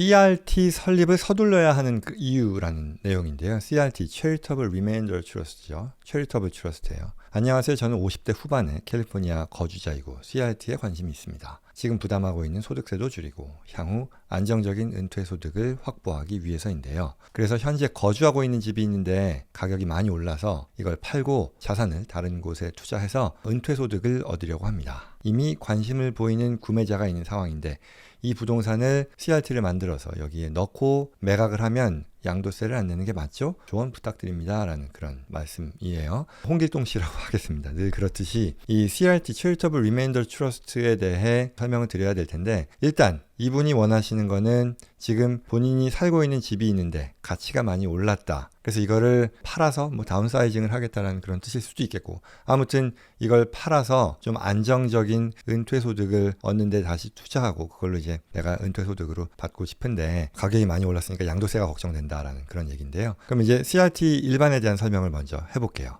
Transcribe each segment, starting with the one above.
CRT 설립을 서둘러야 하는 그 이유라는 내용인데요. CRT, Charitable Remainder Trust죠. Charitable Trust예요. 안녕하세요. 저는 50대 후반의 캘리포니아 거주자이고 CRT에 관심이 있습니다. 지금 부담하고 있는 소득세도 줄이고 향후 안정적인 은퇴 소득을 확보하기 위해서인데요. 그래서 현재 거주하고 있는 집이 있는데 가격이 많이 올라서 이걸 팔고 자산을 다른 곳에 투자해서 은퇴 소득을 얻으려고 합니다. 이미 관심을 보이는 구매자가 있는 상황인데 이 부동산을 CRT를 만들어서 여기에 넣고 매각을 하면 양도세를 안 내는 게 맞죠? 조언 부탁드립니다. 라는 그런 말씀이에요. 홍길동 씨라고 하겠습니다. 늘 그렇듯이 이 CRT, Charitable Remainder Trust에 대해 설명을 드려야 될 텐데 일단 이분이 원하시는 거는 지금 본인이 살고 있는 집이 있는데 가치가 많이 올랐다. 그래서 이거를 팔아서 뭐 다운사이징을 하겠다는 그런 뜻일 수도 있겠고 아무튼 이걸 팔아서 좀 안정적인 은퇴소득을 얻는데 다시 투자하고 그걸로 이제 내가 은퇴소득으로 받고 싶은데 가격이 많이 올랐으니까 양도세가 걱정된다라는 그런 얘기인데요. 그럼 이제 CRT 일반에 대한 설명을 먼저 해볼게요.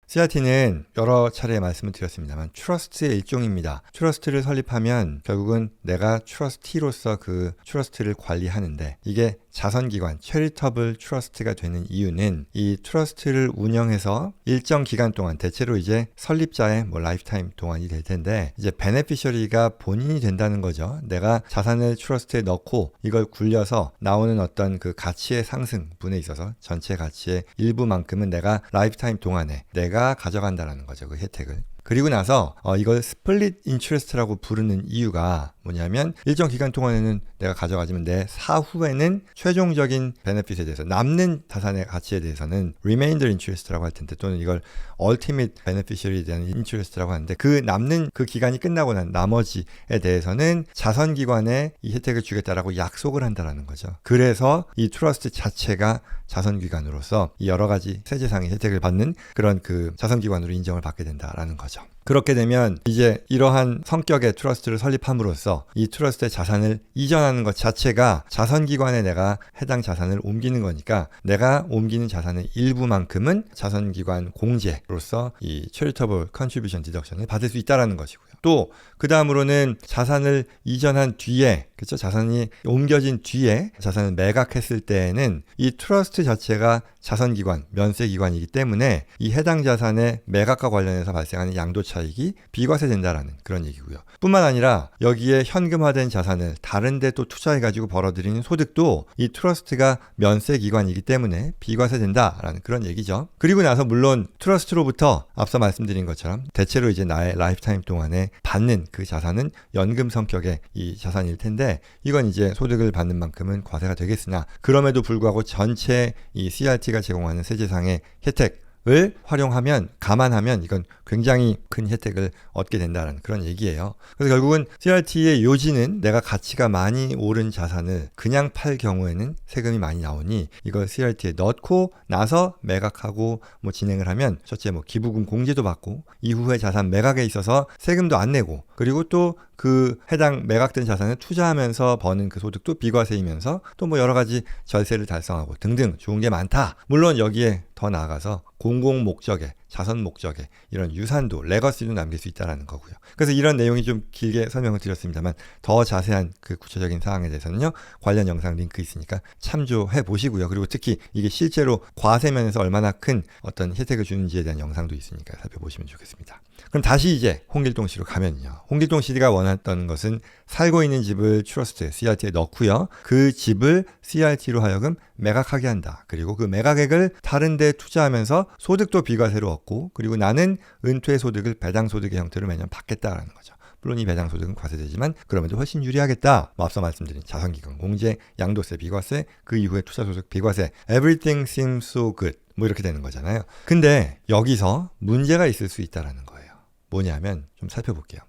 CRT는 여러 차례 말씀을 드렸습니다만 트러스트의 일종입니다. 트러스트를 설립하면 결국은 내가 트러스티로서 그 트러스트를 관리하는데 이게 자선기관, 체리터블 트러스트가 되는 이유는 이 트러스트를 운영해서 일정 기간 동안 대체로 이제 설립자의 뭐 라이프타임 동안이 될 텐데 이제 베네피셔리가 본인이 된다는 거죠. 내가 자산을 트러스트에 넣고 이걸 굴려서 나오는 어떤 그 가치의 상승분에 있어서 전체 가치의 일부만큼은 내가 라이프타임 동안에 내가 가져간다라는 거죠. 그 혜택을. 그리고 나서 이걸 스플릿 인트레스트라고 부르는 이유가 뭐냐면 일정 기간 동안에는 내가 가져가지만 내 사후에는 최종적인 베네핏에 대해서 남는 자산의 가치에 대해서는 리메인더 인트레스트라고 할 텐데 또는 이걸 얼티밋 베네피셔리에 대한 인트레스트라고 하는데 그 남는 그 기간이 끝나고 난 나머지에 대해서는 자선기관에 이 혜택을 주겠다라고 약속을 한다라는 거죠. 그래서 이 트러스트 자체가 자선기관으로서 이 여러 가지 세제상의 혜택을 받는 그런 그 자선기관으로 인정을 받게 된다라는 거죠. 그렇게 되면 이제 이러한 성격의 트러스트를 설립함으로써 이 트러스트의 자산을 이전하는 것 자체가 자선기관에 내가 해당 자산을 옮기는 거니까 내가 옮기는 자산의 일부만큼은 자선기관 공제로서 이 Charitable Contribution Deduction을 받을 수 있다는 것이고요. 또 그 다음으로는 자산을 이전한 뒤에 그렇죠? 자산이 옮겨진 뒤에 자산을 매각했을 때에는 이 트러스트 자체가 자선기관, 면세기관이기 때문에 이 해당 자산의 매각과 관련해서 발생하는 양도 차익이 비과세된다라는 그런 얘기고요. 뿐만 아니라 여기에 현금화된 자산을 다른 데 또 투자해가지고 벌어들이는 소득도 이 트러스트가 면세기관이기 때문에 비과세된다라는 그런 얘기죠. 그리고 나서 물론 트러스트로부터 앞서 말씀드린 것처럼 대체로 이제 나의 라이프타임 동안에 받는 그 자산은 연금 성격의 이 자산일 텐데 이건 이제 소득을 받는 만큼은 과세가 되겠으나 그럼에도 불구하고 전체 이 CRT가 제공하는 세제상의 혜택을 활용하면 감안하면 이건 굉장히 큰 혜택을 얻게 된다는 그런 얘기예요. 그래서 결국은 CRT의 요지는 내가 가치가 많이 오른 자산을 그냥 팔 경우에는 세금이 많이 나오니 이걸 CRT에 넣고 나서 매각하고 뭐 진행을 하면 첫째 뭐 기부금 공제도 받고 이후에 자산 매각에 있어서 세금도 안 내고 그리고 또 그 해당 매각된 자산을 투자하면서 버는 그 소득도 비과세이면서 또 뭐 여러 가지 절세를 달성하고 등등 좋은 게 많다. 물론 여기에 더 나아가서 공공 목적의 자선 목적의 이런 유산도 레거시도 남길 수 있다는 거고요. 그래서 이런 내용이 좀 길게 설명을 드렸습니다만 더 자세한 그 구체적인 사항에 대해서는요. 관련 영상 링크 있으니까 참조해 보시고요. 그리고 특히 이게 실제로 과세면에서 얼마나 큰 어떤 혜택을 주는지에 대한 영상도 있으니까 살펴보시면 좋겠습니다. 그럼 다시 이제 홍길동 씨로 가면요. 홍길동 씨가 원했던 것은 살고 있는 집을 트러스트 CRT에 넣고요. 그 집을 CRT로 하여금 매각하게 한다. 그리고 그 매각액을 다른 데 투자하면서 소득도 비과세로 얻고 그리고 나는 은퇴 소득을 배당 소득의 형태로 매년 받겠다라는 거죠. 물론 이 배당 소득은 과세되지만 그럼에도 훨씬 유리하겠다. 앞서 말씀드린 자선기관 공제, 양도세 비과세, 그 이후에 투자소득 비과세. Everything seems so good. 뭐 이렇게 되는 거잖아요. 근데 여기서 문제가 있을 수 있다라는 거예요. 뭐냐면 좀 살펴볼게요.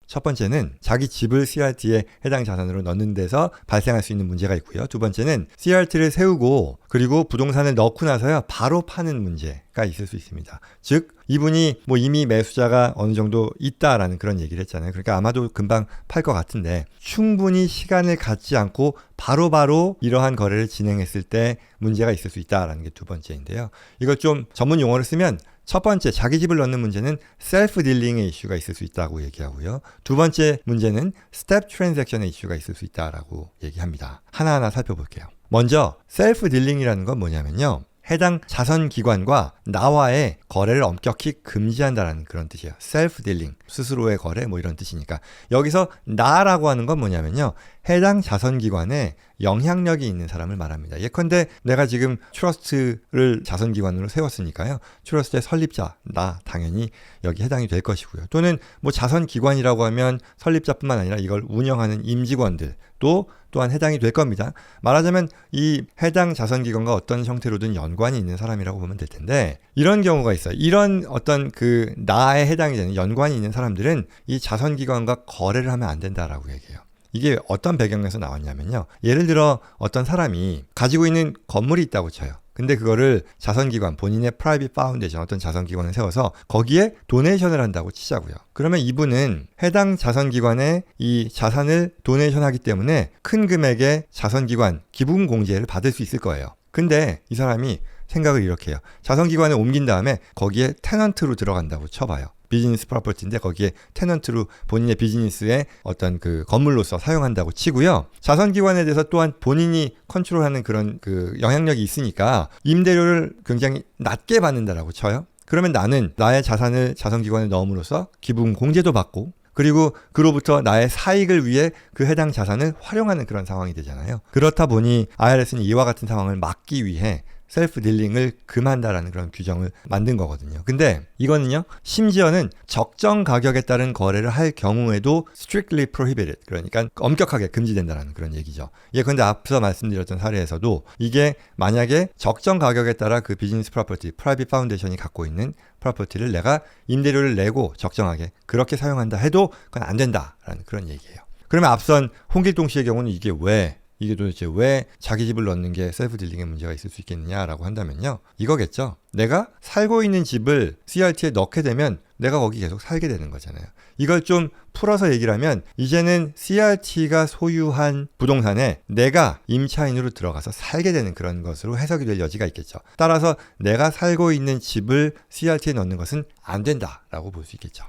첫 번째는 자기 집을 CRT에 해당 자산으로 넣는 데서 발생할 수 있는 문제가 있고요. 두 번째는 CRT를 세우고 그리고 부동산을 넣고 나서야 바로 파는 문제가 있을 수 있습니다. 즉 이분이 뭐 이미 매수자가 어느 정도 있다라는 그런 얘기를 했잖아요. 그러니까 아마도 금방 팔 것 같은데 충분히 시간을 갖지 않고 바로바로 이러한 거래를 진행했을 때 문제가 있을 수 있다라는 게 두 번째인데요. 이걸 좀 전문 용어를 쓰면 첫 번째, 자기 집을 넣는 문제는 셀프 딜링의 이슈가 있을 수 있다고 얘기하고요. 두 번째 문제는 스텝 트랜잭션의 이슈가 있을 수 있다라고 얘기합니다. 하나하나 살펴볼게요. 먼저 셀프 딜링이라는 건 뭐냐면요. 해당 자선기관과 나와의 거래를 엄격히 금지한다는 그런 뜻이에요. 셀프 딜링, 스스로의 거래 뭐 이런 뜻이니까. 여기서 나라고 하는 건 뭐냐면요. 해당 자선기관에 영향력이 있는 사람을 말합니다. 예컨대 내가 지금 트러스트를 자선기관으로 세웠으니까요. 트러스트의 설립자, 나 당연히 여기 해당이 될 것이고요. 또는 뭐 자선기관이라고 하면 설립자뿐만 아니라 이걸 운영하는 임직원들 또한 해당이 될 겁니다. 말하자면 이 해당 자선기관과 어떤 형태로든 연관이 있는 사람이라고 보면 될 텐데 이런 경우가 있어요. 이런 어떤 그 나에 해당이 되는 연관이 있는 사람들은 이 자선기관과 거래를 하면 안 된다라고 얘기해요. 이게 어떤 배경에서 나왔냐면요. 예를 들어 어떤 사람이 가지고 있는 건물이 있다고 쳐요. 근데 그거를 자선기관, 본인의 프라이빗 파운데이션 어떤 자선기관을 세워서 거기에 도네이션을 한다고 치자고요. 그러면 이분은 해당 자선기관에 이 자산을 도네이션하기 때문에 큰 금액의 자선기관 기부금 공제를 받을 수 있을 거예요. 근데 이 사람이 생각을 이렇게 해요. 자선기관에 옮긴 다음에 거기에 테넌트로 들어간다고 쳐봐요. 비즈니스 프로퍼티인데 거기에 테넌트로 본인의 비즈니스의 어떤 그 건물로서 사용한다고 치고요. 자선기관에 대해서 또한 본인이 컨트롤하는 그런 그 영향력이 있으니까 임대료를 굉장히 낮게 받는다라고 쳐요. 그러면 나는 나의 자산을 자선기관에 넣음으로써 기부금 공제도 받고 그리고 그로부터 나의 사익을 위해 그 해당 자산을 활용하는 그런 상황이 되잖아요. 그렇다 보니 IRS는 이와 같은 상황을 막기 위해 셀프 딜링을 금한다라는 그런 규정을 만든 거거든요. 근데 이거는요, 심지어는 적정 가격에 따른 거래를 할 경우에도 strictly prohibited, 그러니까 엄격하게 금지된다는 그런 얘기죠. 예컨대 앞서 말씀드렸던 사례에서도 이게 만약에 적정 가격에 따라 그 비즈니스 프로퍼티, 프라이빗 파운데이션이 갖고 있는 프로퍼티를 내가 임대료를 내고 적정하게 그렇게 사용한다 해도 그건 안 된다라는 그런 얘기예요. 그러면 앞선 홍길동 씨의 경우는 이게 도대체 왜 자기 집을 넣는 게 셀프 딜링의 문제가 있을 수 있겠느냐라고 한다면요. 이거겠죠. 내가 살고 있는 집을 CRT에 넣게 되면 내가 거기 계속 살게 되는 거잖아요. 이걸 좀 풀어서 얘기를 하면 이제는 CRT가 소유한 부동산에 내가 임차인으로 들어가서 살게 되는 그런 것으로 해석이 될 여지가 있겠죠. 따라서 내가 살고 있는 집을 CRT에 넣는 것은 안 된다라고 볼 수 있겠죠.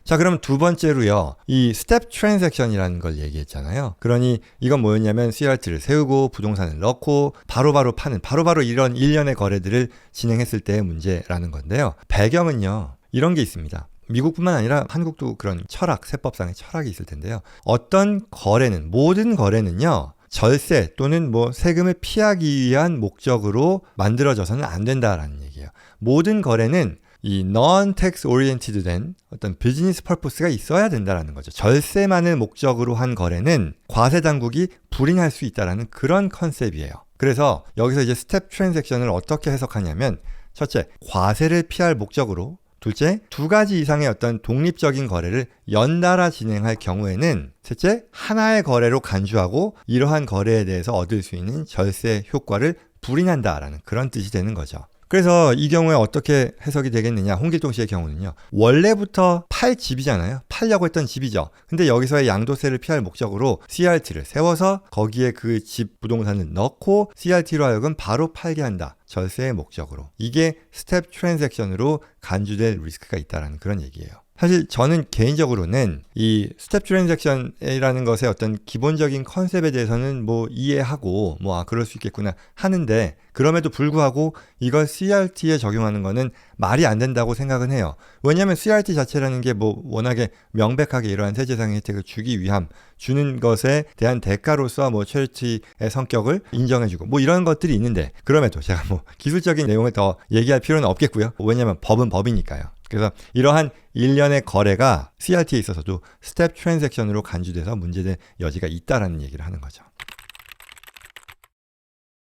자, 그럼 두 번째로요. 이 스텝 트랜잭션이라는 걸 얘기했잖아요. 그러니 이건 뭐였냐면 CRT를 세우고 부동산을 넣고 바로바로 파는 바로바로 이런 일련의 거래들을 진행했을 때의 문제라는 건데요. 배경은요. 이런 게 있습니다. 미국뿐만 아니라 한국도 그런 철학, 세법상의 철학이 있을 텐데요. 어떤 거래는, 모든 거래는요. 절세 또는 뭐 세금을 피하기 위한 목적으로 만들어져서는 안 된다라는 얘기예요. 모든 거래는 이 non-tax oriented 된 어떤 비즈니스 퍼포스가 있어야 된다는 거죠. 절세만을 목적으로 한 거래는 과세 당국이 불이할 수 있다는 그런 컨셉이에요. 그래서 여기서 이제 스텝 트랜잭션을 어떻게 해석하냐면 첫째, 과세를 피할 목적으로 둘째, 두 가지 이상의 어떤 독립적인 거래를 연달아 진행할 경우에는 셋째, 하나의 거래로 간주하고 이러한 거래에 대해서 얻을 수 있는 절세 효과를 불이한다라는 그런 뜻이 되는 거죠. 그래서 이 경우에 어떻게 해석이 되겠느냐. 홍길동 씨의 경우는요. 원래부터 팔 집이잖아요. 팔려고 했던 집이죠. 근데 여기서의 양도세를 피할 목적으로 CRT를 세워서 거기에 그 집 부동산을 넣고 CRT로 하여금 바로 팔게 한다. 절세의 목적으로. 이게 스텝 트랜잭션으로 간주될 리스크가 있다는 그런 얘기예요. 사실 저는 개인적으로는 이 스텝 트랜잭션이라는 것의 어떤 기본적인 컨셉에 대해서는 뭐 이해하고 그럴 수 있겠구나 하는데 그럼에도 불구하고 이걸 CRT에 적용하는 거는 말이 안 된다고 생각은 해요. 왜냐하면 CRT 자체라는 게 뭐 워낙에 명백하게 이러한 세제상의 혜택을 주기 위함 주는 것에 대한 대가로서 뭐 체리티의 성격을 인정해주고 뭐 이런 것들이 있는데 그럼에도 제가 뭐 기술적인 내용을 더 얘기할 필요는 없겠고요. 왜냐하면 법은 법이니까요. 그래서 이러한 일련의 거래가 CRT에 있어서도 스텝 트랜잭션으로 간주돼서 문제될 여지가 있다라는 얘기를 하는 거죠.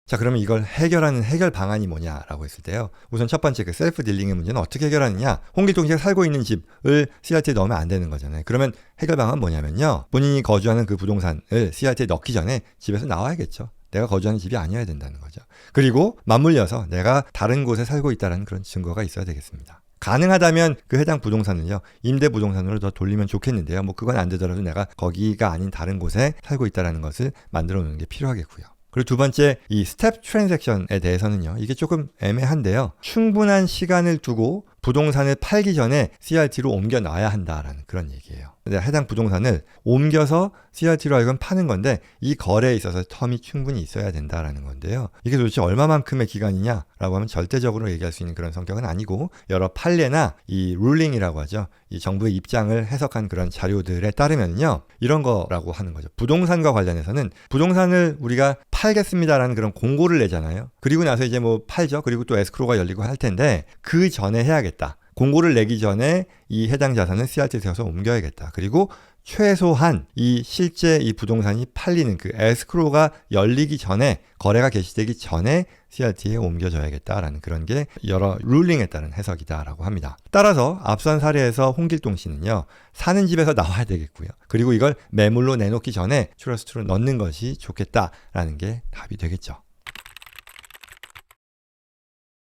자, 그러면 이걸 해결하는 해결 방안이 뭐냐라고 했을 때요. 우선 첫 번째 그 셀프 딜링의 문제는 어떻게 해결하느냐. 홍길동 씨가 살고 있는 집을 CRT에 넣으면 안 되는 거잖아요. 그러면 해결 방안은 뭐냐면요. 본인이 거주하는 그 부동산을 CRT에 넣기 전에 집에서 나와야겠죠. 내가 거주하는 집이 아니어야 된다는 거죠. 그리고 맞물려서 내가 다른 곳에 살고 있다는 그런 증거가 있어야 되겠습니다. 가능하다면 그 해당 부동산을요, 임대 부동산으로 더 돌리면 좋겠는데요. 뭐 그건 안 되더라도 내가 거기가 아닌 다른 곳에 살고 있다는 것을 만들어 놓는 게 필요하겠고요. 그리고 두 번째, 이 스텝 트랜잭션에 대해서는요, 이게 조금 애매한데요. 충분한 시간을 두고 부동산을 팔기 전에 CRT로 옮겨 놔야 한다라는 그런 얘기예요. 근데 해당 부동산을 옮겨서 CRT로 하여금 파는 건데 이 거래에 있어서 텀이 충분히 있어야 된다라는 건데요. 이게 도대체 얼마만큼의 기간이냐라고 하면 절대적으로 얘기할 수 있는 그런 성격은 아니고 여러 판례나 이 룰링이라고 하죠. 이 정부의 입장을 해석한 그런 자료들에 따르면요. 이런 거라고 하는 거죠. 부동산과 관련해서는 부동산을 우리가 팔겠습니다라는 그런 공고를 내잖아요. 그리고 나서 이제 뭐 팔죠. 그리고 또 에스크로가 열리고 할 텐데 그 전에 해야겠다. 공고를 내기 전에 이 해당 자산을 CRT에 세워서 옮겨야겠다. 그리고 최소한 이 실제 이 부동산이 팔리는 그 에스크로가 열리기 전에 거래가 개시되기 전에 CRT에 옮겨져야겠다라는 그런 게 여러 룰링에 따른 해석이다라고 합니다. 따라서 앞선 사례에서 홍길동 씨는요. 사는 집에서 나와야 되겠고요. 그리고 이걸 매물로 내놓기 전에 트러스트로 넣는 것이 좋겠다라는 게 답이 되겠죠.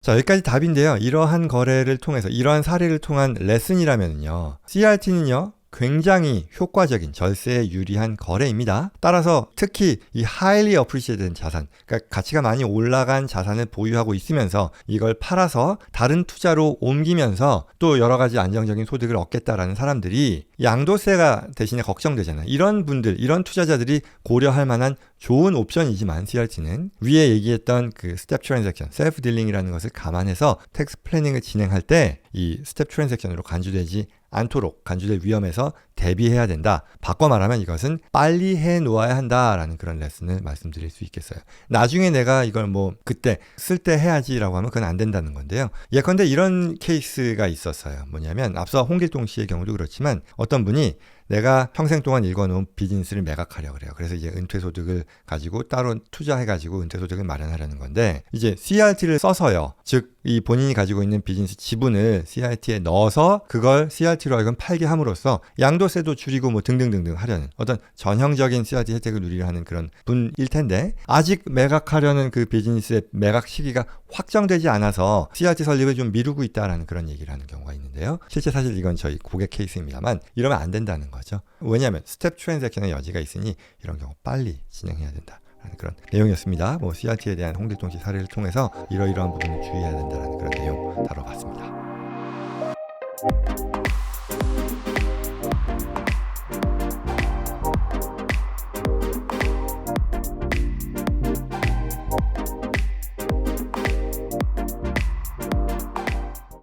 자, 여기까지 답인데요. 이러한 거래를 통해서 이러한 사례를 통한 레슨이라면요. CRT는요. 굉장히 효과적인 절세에 유리한 거래입니다. 따라서 특히 이 highly appreciated 자산, 그러니까 가치가 많이 올라간 자산을 보유하고 있으면서 이걸 팔아서 다른 투자로 옮기면서 또 여러 가지 안정적인 소득을 얻겠다라는 사람들이 양도세가 대신에 걱정되잖아요. 이런 분들, 이런 투자자들이 고려할 만한 좋은 옵션이지만 CRT는 위에 얘기했던 그 스텝 트랜잭션, 셀프 딜링이라는 것을 감안해서 텍스 플래닝을 진행할 때 이 스텝 트랜잭션으로 간주되지 않도록 간주될 위험에서 대비해야 된다. 바꿔 말하면 이것은 빨리 해 놓아야 한다라는 그런 레슨을 말씀드릴 수 있겠어요. 나중에 내가 이걸 뭐 그때 쓸 때 해야지라고 하면 그건 안 된다는 건데요. 예컨대 이런 케이스가 있었어요. 뭐냐면 앞서 홍길동 씨의 경우도 그렇지만 어떤 분이 내가 평생 동안 읽어놓은 비즈니스를 매각하려고 그래요. 그래서 이제 은퇴소득을 가지고 따로 투자해가지고 은퇴소득을 마련하려는 건데 이제 CRT를 써서요. 즉 이 본인이 가지고 있는 비즈니스 지분을 CRT에 넣어서 그걸 CRT로 하여금 팔게 함으로써 양도세도 줄이고 뭐 등등등등 하려는 어떤 전형적인 CRT 혜택을 누리려 하는 그런 분일 텐데 아직 매각하려는 그 비즈니스의 매각 시기가 확정되지 않아서 CRT 설립을 좀 미루고 있다라는 그런 얘기를 하는 경우가 있는데요. 실제 사실 이건 저희 고객 케이스입니다만 이러면 안 된다는 거죠. 왜냐하면 스텝 트랜잭션의 여지가 있으니 이런 경우 빨리 진행해야 된다. 그런 내용이었습니다. 뭐 CRT에 대한 홍길동 씨 사례를 통해서 이러이러한 부분을 주의해야 된다는 그런 내용 다뤄봤습니다.